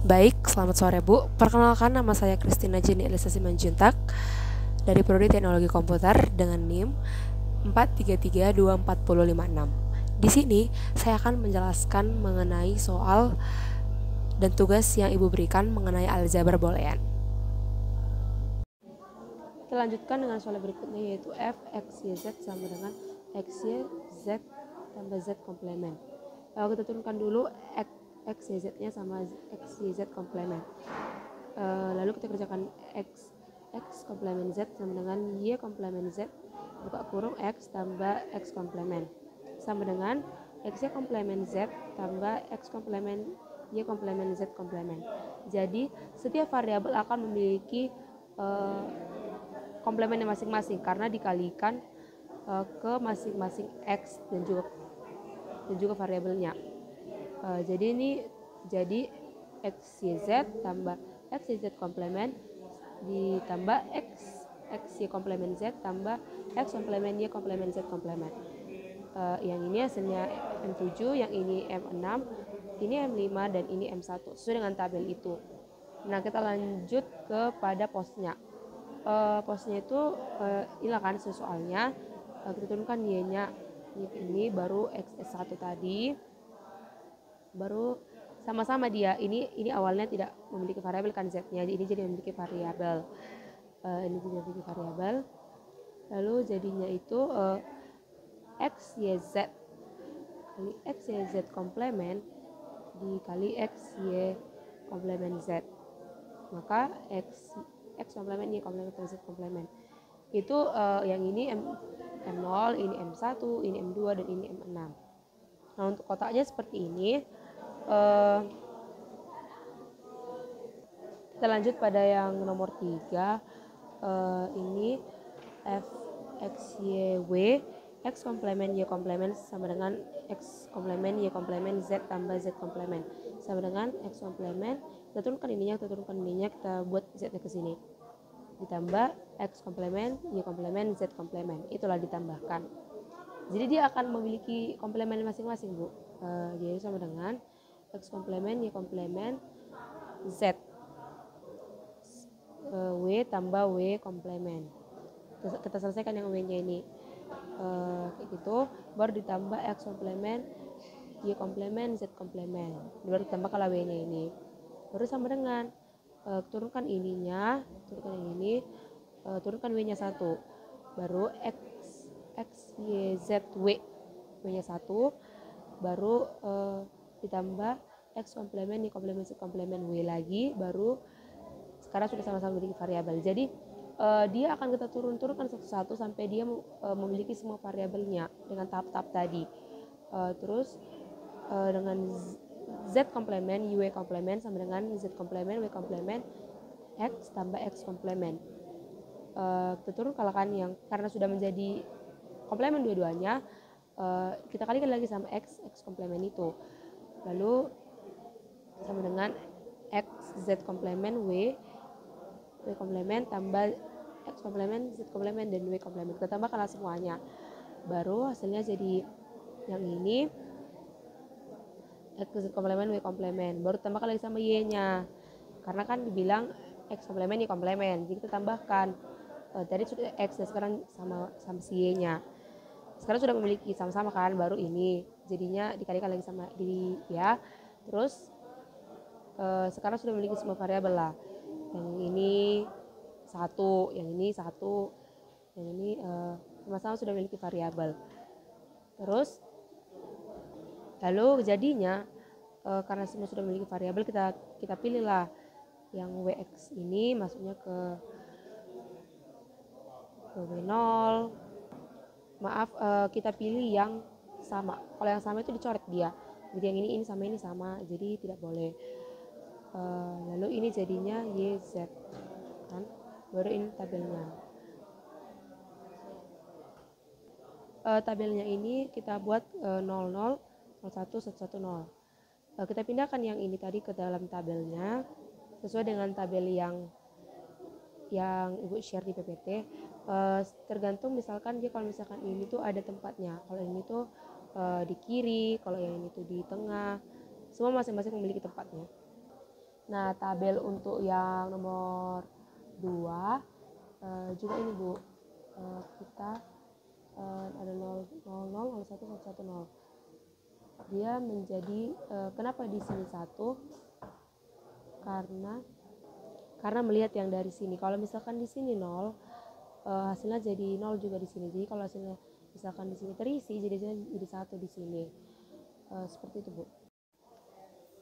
Baik, selamat sore Bu. Perkenalkan, nama saya Christina Jenny Elisa Simanjuntak dari Prodi Teknologi Komputer dengan NIM 4332456. Di sini saya akan menjelaskan mengenai soal dan tugas yang Ibu berikan mengenai aljabar boolean. Kita lanjutkan dengan soal berikutnya, yaitu f x y z sama dengan x y z tambah z komplement. Lalu kita turunkan dulu x y z nya sama x y z komplement. Lalu kita kerjakan x komplement z sama dengan y komplement z buka kurung x tambah x komplement sama dengan x y komplement z tambah x komplement y komplement z komplement. Jadi setiap variabel akan memiliki komplemennya masing-masing karena dikalikan ke masing-masing x dan juga variabelnya. Jadi x y z tambah x y z komplement ditambah x y komplement z tambah x komplement y komplement z komplement. Yang ini hasilnya M7, yang ini M6, ini M5 dan ini M1 sesuai dengan tabel itu. Nah, kita lanjut kepada posnya. Posnya itu inilah kan soalnya, kita turunkan y-nya ini baru x1 tadi, baru sama-sama dia ini awalnya tidak memiliki variabel kan z-nya, ini jadi memiliki variabel. Ini jadi memiliki variabel. Lalu jadinya itu x y z kali x y z komplement dikali x y komplement z, maka x komplement y komplement z komplement itu yang ini M0, ini M1, ini M2 dan ini M6. Nah, untuk kotaknya seperti ini. Kita lanjut pada yang nomor 3. Ini f x y w x komplement y komplement sama dengan x komplement y komplement z tambah z komplement sama dengan x komplement, kita turunkan ininya, kita buat z-nya ke sini, ditambah x komplement y komplement z komplement, itulah ditambahkan. Jadi dia akan memiliki komplement masing-masing, Bu. Jadi sama dengan x komplement y komplement z w tambah w komplement. Kita selesaikan yang w-nya ini kayak gitu, baru ditambah x komplement y komplement z komplement, baru ditambah kalau w-nya ini, baru sama dengan turunkan ininya, turunkan yang ini, turunkan w-nya 1, baru x y z w-nya 1, baru ditambah x komplement y komplement z komplement w lagi, baru sekarang sudah sama-sama memiliki variabel. Jadi dia akan kita turunkan satu-satu sampai dia memiliki semua variabelnya dengan tahap-tahap tadi. Terus dengan z komplement y komplement sama dengan z komplement w komplement x tambah x komplement. Kita turun kalahkan yang karena sudah menjadi komplement dua-duanya, kita kalikan lagi sama x komplement itu, lalu sama dengan x z komplement w komplement tambah x komplement z komplement dan w komplement, kita tambahkanlah semuanya, baru hasilnya jadi yang ini x z komplement w komplement, baru tambahkan lagi sama y-nya karena kan dibilang x komplement y komplement, jadi kita tambahkan tadi sudah x dan sekarang sama si y-nya, sekarang sudah memiliki sama-sama kan, baru ini jadinya dikalikan lagi sama di ya, terus sekarang sudah memiliki semua variabel lah, yang ini 1, yang ini 1, yang ini sama-sama sudah memiliki variabel. Terus lalu jadinya karena semua sudah memiliki variabel, kita pilihlah yang wx ini masuknya ke w0. Maaf, kita pilih yang sama. Kalau yang sama itu dicoret dia. Jadi yang ini sama, jadi tidak boleh. Lalu ini jadinya YZ kan, baru ini tabelnya. Tabelnya ini kita buat 00, 01, 110. Kita pindahkan yang ini tadi ke dalam tabelnya sesuai dengan tabel yang Ibu share di PPT. Tergantung misalkan dia, kalau misalkan ini tuh ada tempatnya, kalau ini tuh di kiri, kalau yang ini tuh di tengah, semua masing-masing memiliki tempatnya. Nah, tabel untuk yang nomor 2 juga ini Bu, kita ada 0, 0, 0, 1, 1, 1, 0. Dia menjadi kenapa di sini 1? Karena melihat yang dari sini. Kalau misalkan di sini 0, hasilnya jadi 0 juga di sini. Jadi kalau hasilnya misalkan di sini terisi, jadi 1 di sini. Seperti itu Bu.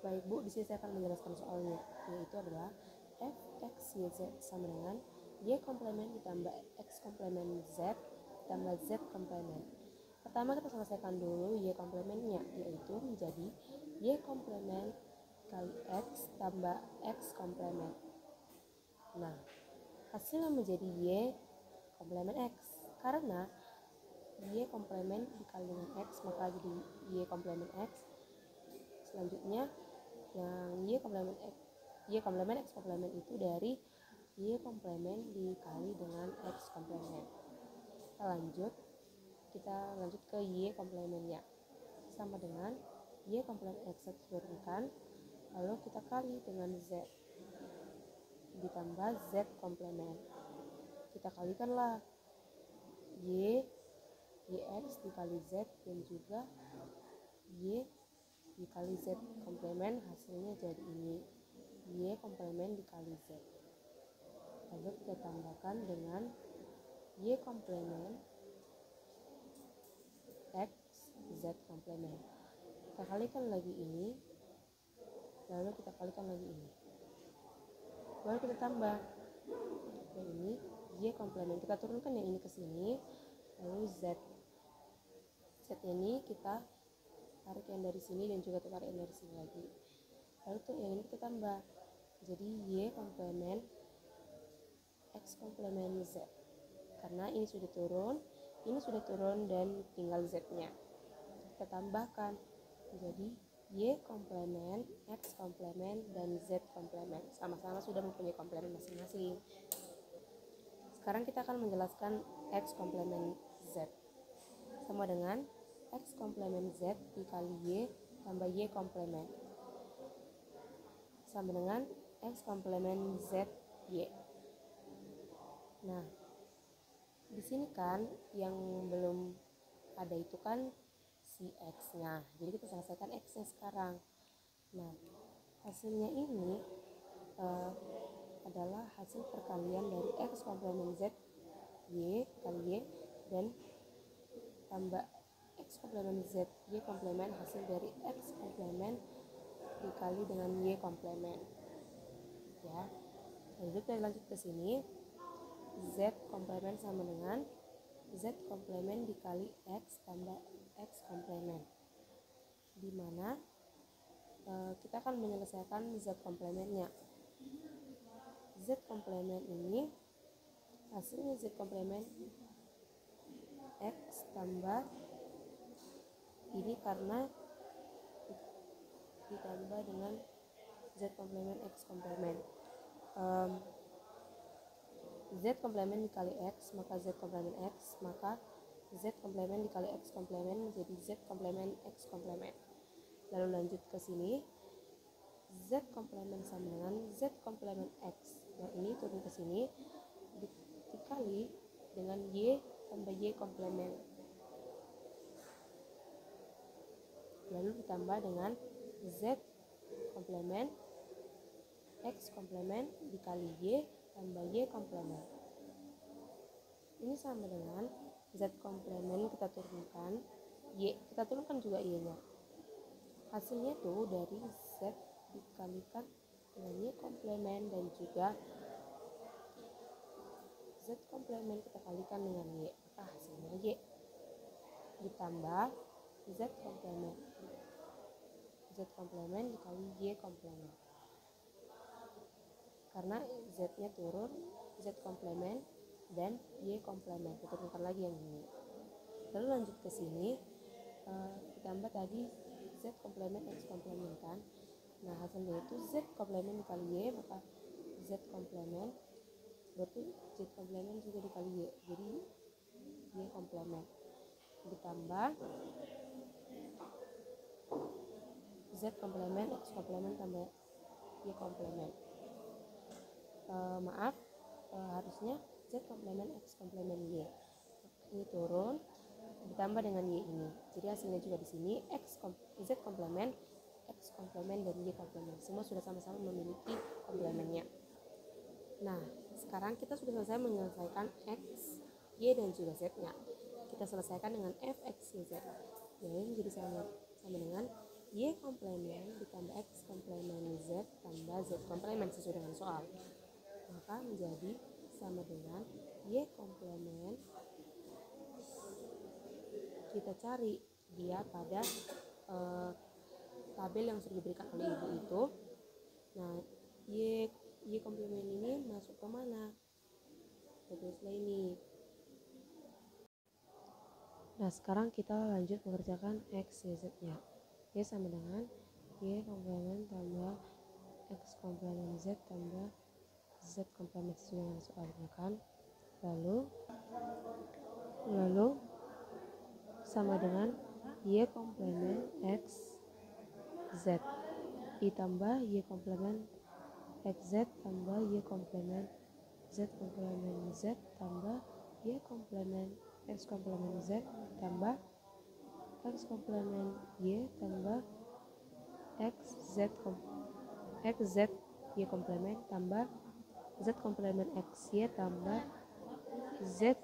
Baik Bu, di sini saya akan menjelaskan soalnya, yaitu adalah f x y z sama dengan y komplemen ditambah x komplemen z ditambah z komplemen. Pertama kita selesaikan dulu y komplemennya, yaitu menjadi y komplemen kali x tambah x komplemen. Nah, hasilnya menjadi y komplemen x. Karena y komplemen dikali dengan x, maka jadi y komplemen x. Selanjutnya yang y komplemen x komplemen itu dari y komplemen dikali dengan x komplemen. Kita lanjut ke y komplemennya, sama dengan y komplemen x turunkan, lalu kita kali dengan z ditambah z komplemen. Kita kalikanlah yx dikali z dan juga y dikali z komplemen, hasilnya jadi ini y komplemen dikali z. Lalu kita tambahkan dengan y komplemen x z komplemen. Kita kalikan lagi ini, lalu kita kalikan lagi ini, baru kita tambah yang ini y komplemen. Kita turunkan yang ini ke sini, lalu z ini kita tarik yang dari sini dan juga tarik yang dari sini lagi, lalu tuh yang ini kita tambah jadi y komplemen x komplemen z. Karena ini sudah turun dan tinggal z nya, kita tambahkan jadi y komplemen x komplemen dan z komplemen. Sama-sama sudah mempunyai komplemen masing-masing. Sekarang kita akan menjelaskan x komplemen z, sama dengan x komplemen z dikali y tambah y komplemen, sama dengan x komplemen z y. Nah, di sini kan yang belum ada itu kan si x-nya, jadi kita selesaikan x-nya sekarang. Nah, hasilnya ini adalah hasil perkalian dari x komplemen z y kali y dan tambah x komplemen z y komplemen, hasil dari x komplemen dikali dengan y komplemen. Ya, lalu kita lanjut ke sini, z komplemen sama dengan z komplemen dikali x tambah x komplemen, dimana kita akan menyelesaikan z komplemennya. Z komplemen ini hasilnya z komplemen x tambah ini karena ditambah dengan z komplemen x komplemen. Z komplemen dikali x maka z komplemen x, maka z komplemen dikali x komplemen menjadi z komplemen x komplemen. Lalu lanjut ke sini, z komplemen sama dengan z komplemen x. Nah, ini turun ke sini dikali dengan y tambah y komplemen, lalu ditambah dengan z komplemen x komplemen dikali y tambah y komplemen. Ini sama dengan z komplemen kita turunkan juga y nya. Hasilnya tuh dari z dikalikan dengan y komplemen dan juga z komplemen kita kalikan dengan y, maka hasilnya y ditambah z komplemen dikali y komplemen. Karena z nya turun, z komplemen dan y komplemen, kita turunkan lagi yang ini. Lalu lanjut ke sini, ditambah tadi z komplemen x komplemen kan. Nah, hasilnya itu z komplemen dikali y, maka z komplemen berarti z komplemen juga dikali y, jadi y komplemen ditambah z komplemen x komplemen tambah Y komplement. Harusnya Z komplement X komplement Y. Ini turun ditambah dengan Y ini. Jadi hasilnya juga di sini Z komplement, X komplement, dan Y komplement. Semua sudah sama-sama memiliki komplementnya. Nah, sekarang kita sudah selesai menyelesaikan X, Y, dan juga Z-nya. Kita selesaikan dengan F(X, Y, Z). Jadi menjadi sama dengan Y komplement ditambah X komplement Z tambah Z komplement sesuai dengan soal. Maka menjadi sama dengan Y komplement, kita cari dia pada tabel yang sudah diberikan oleh ibu itu. Nah, Y komplement ini masuk ke mana? Tulislah ini. Nah, sekarang kita lanjut mengerjakan X, Y, Z-nya. Y sama dengan Y komplement tambah X komplement Z tambah Z komplement sesuai dengan soalnya kan. Lalu sama dengan Y komplement X Z ditambah Y komplement X Z tambah Y komplement Z komplement Z tambah Y komplement X komplement Z tambah X komplement Y tambah X Z Y komplement tambah Z komplement X Y tambah Z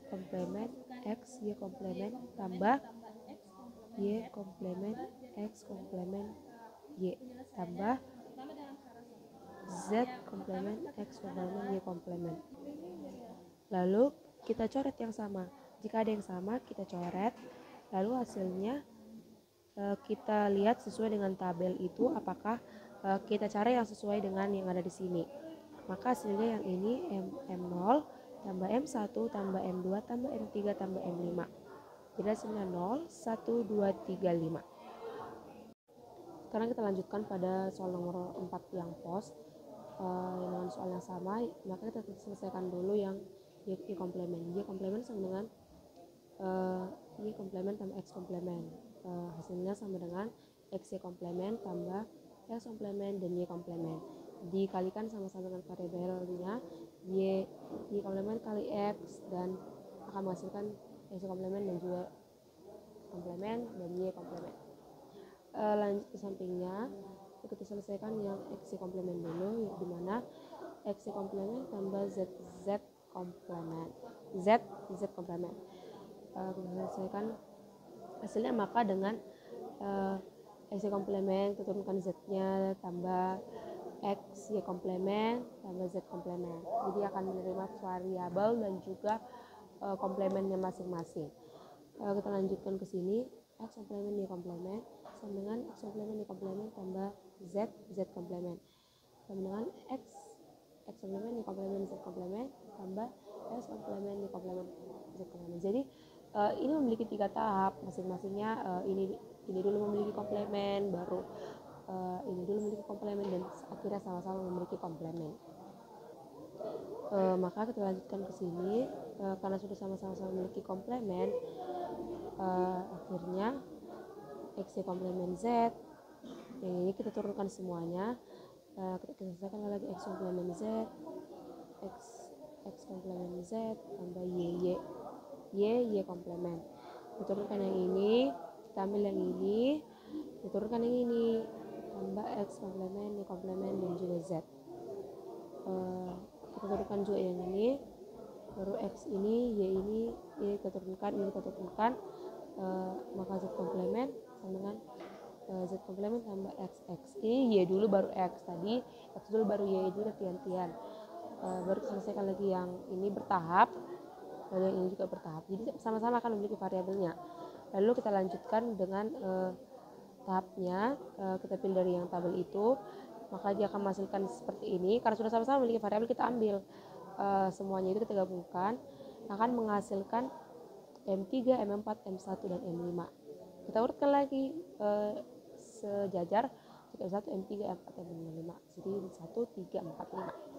komplement X Y komplement tambah Y komplement X komplement Y tambah Z komplement X komplement Y komplement. Lalu kita coret yang sama. Jika ada yang sama kita coret. Lalu hasilnya kita lihat sesuai dengan tabel itu apakah kita cari yang sesuai dengan yang ada di sini. Maka hasilnya yang ini M0 tambah M1 tambah M2 tambah M3 tambah M5. Jadi hasilnya 0, 1, 2, 3, 5. Sekarang kita lanjutkan pada soal nomor 4 yang pos. Dengan soal yang sama, maka kita selesaikan dulu yang Y komplement. Y komplement sama dengan Y komplement tambah X komplement. Hasilnya sama dengan XY komplement tambah X komplement dan Y komplement. Dikalikan sama-sama dengan variabelnya Y komplement kali X dan akan menghasilkan X komplement dan juga komplement dan Y komplement. Lanjut ke sampingnya, kita selesaikan yang X komplement dulu, di mana X komplement tambah Z komplement. Z komplement. Kita selesaikan hasilnya maka dengan X komplement kita turunkan Z-nya tambah X Y komplement tambah Z komplement. Jadi akan menerima variabel dan juga komplementnya masing-masing. Kita lanjutkan ke sini. X komplement Y komplement sama dengan X komplement Y komplement tambah Z komplement sama dengan X komplement Y komplement Z komplement tambah X komplement Y komplement Z komplement. Jadi ini memiliki 3 tahap masing-masingnya. Ini dulu memiliki komplement, baru ini dulu memiliki komplement, dan akhirnya sama-sama memiliki komplement. Maka kita lanjutkan ke sini. Karena sudah sama-sama memiliki komplement, akhirnya X komplement Z yang ini kita turunkan semuanya. Kita selesaikan lagi X komplement Z, X komplement Z tambah Y komplement. Kita turunkan yang ini, kita ambil yang ini, kita turunkan yang ini, tambah X komplement Y komplement dan juga Z. Kita turunkan juga yang ini, baru X ini, Y ini kita turunkan, ini kita turunkan. Maka Z komplement sama dengan Z komplement tambah X ini Y dulu baru X, tadi X dulu baru Y dulu, gantian. Baru selesaikan lagi yang ini bertahap, lalu yang ini juga bertahap, jadi sama-sama akan memiliki variabelnya. Lalu kita lanjutkan dengan tahapnya. Kita pilih dari yang tabel itu, maka dia akan menghasilkan seperti ini. Karena sudah sama-sama memiliki variabel, kita ambil semuanya itu kita gabungkan, akan menghasilkan M3, M4, M1, dan M5. Kita urutkan lagi sejajar M1, M3, M4, M5. Jadi 1, 3, 4, 5.